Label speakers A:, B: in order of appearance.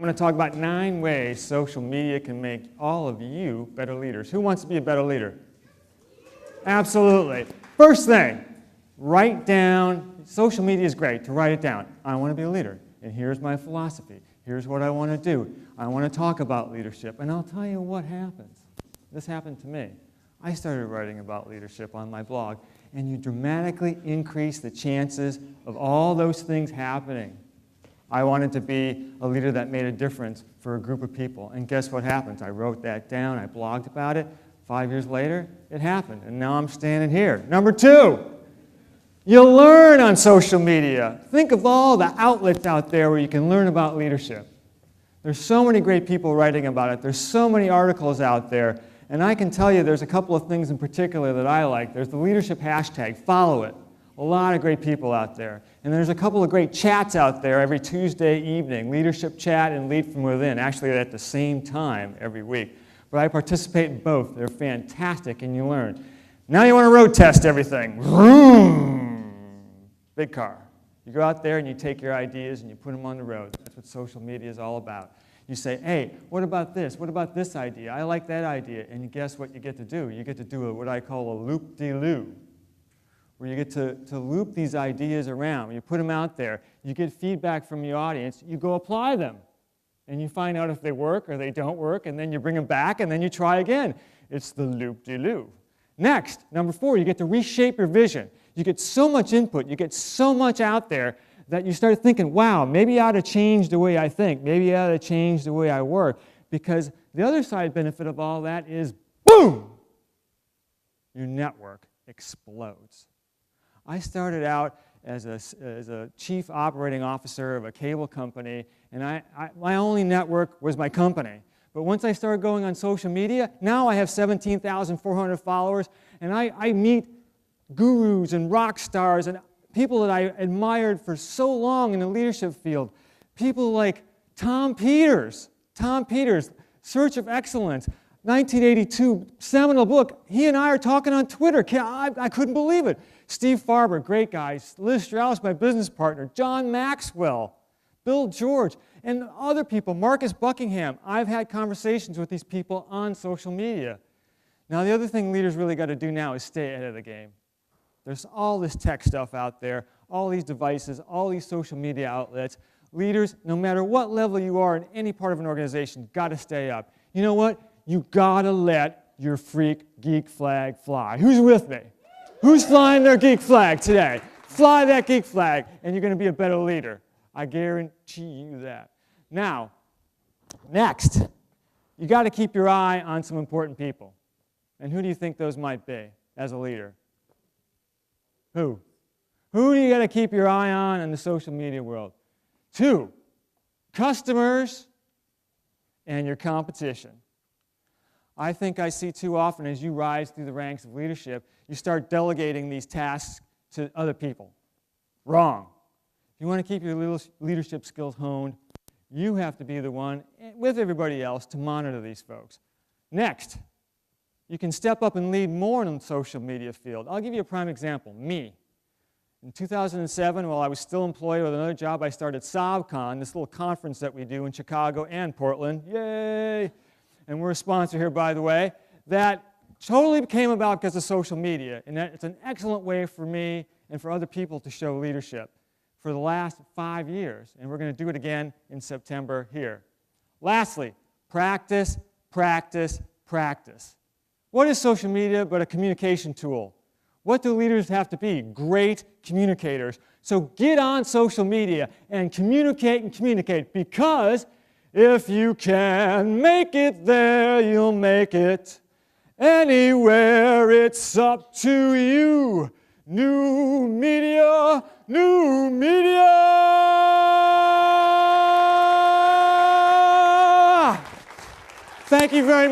A: going to talk about 9 ways social media can make all of you better leaders. Who wants to be a better leader? Absolutely. First thing, write down. Social media is great to write it down. I want to be a leader, and here's my philosophy. Here's what I want to do. I want to talk about leadership, and I'll tell you what happens. This happened to me. I started writing about leadership on my blog, and you dramatically increase the chances of all those things happening. I wanted to be a leader that made a difference for a group of people, and guess what happens? I wrote that down, I blogged about it. 5 years later, it happened, and now I'm standing here. Number 2. You'll learn on social media. Think of all the outlets out there where you can learn about leadership. There's so many great people writing about it. There's so many articles out there. And I can tell you there's a couple of things in particular that I like. There's the leadership hashtag. Follow it. A lot of great people out there. And there's a couple of great chats out there every Tuesday evening. Leadership Chat and Lead From Within. Actually, at the same time every week. But I participate in both. They're fantastic, and you learn. Now you want to road test everything. Vroom! Big car. You go out there and you take your ideas and you put them on the road. That's what social media is all about. You say, hey, what about this? What about this idea? I like that idea. And guess what you get to do? You get to do what I call a loop-de-loo, where you get to loop these ideas around. You put them out there. You get feedback from the audience. You go apply them. And you find out if they work or they don't work, and then you bring them back, and then you try again. It's the loop-de-loo. Next, number 4, you get to reshape your vision. You get so much input, you get so much out there that you start thinking, wow, maybe I ought to change the way I think. Maybe I ought to change the way I work. Because the other side benefit of all that is, boom, your network explodes. I started out as a chief operating officer of a cable company, and my only network was my company. But once I started going on social media, now I have 17,400 followers, and I meet gurus and rock stars and people that I admired for so long in the leadership field. People like Tom Peters, Search of Excellence, 1982, seminal book. He and I are talking on Twitter. I couldn't believe it. Steve Farber, great guy. Liz Strauss, my business partner. John Maxwell, Bill George, and other people. Marcus Buckingham. I've had conversations with these people on social media. Now, the other thing leaders really got to do now is stay ahead of the game. There's all this tech stuff out there, all these devices, all these social media outlets. Leaders, no matter what level you are in any part of an organization, got to stay up. You know what? You got to let your freak geek flag fly. Who's with me? Who's flying their geek flag today? Fly that geek flag, and you're going to be a better leader. I guarantee you that. Now, next, you got to keep your eye on some important people. And who do you think those might be as a leader? Who? Who do you got to keep your eye on in the social media world? 2, customers and your competition. I think I see too often as you rise through the ranks of leadership, you start delegating these tasks to other people. Wrong. If you want to keep your leadership skills honed, you have to be the one, with everybody else, to monitor these folks. Next, you can step up and lead more in the social media field. I'll give you a prime example, me. In 2007, while I was still employed with another job, I started SovCon, this little conference that we do in Chicago and Portland. Yay! And we're a sponsor here, by the way. That totally came about because of social media. And it's an excellent way for me and for other people to show leadership for the last 5 years. And we're going to do it again in September here. Lastly, practice, practice, practice. What is social media but a communication tool? What do leaders have to be? Great communicators. So get on social media and communicate, because if you can make it there, you'll make it anywhere. It's up to you. New media, new media! Thank you very much.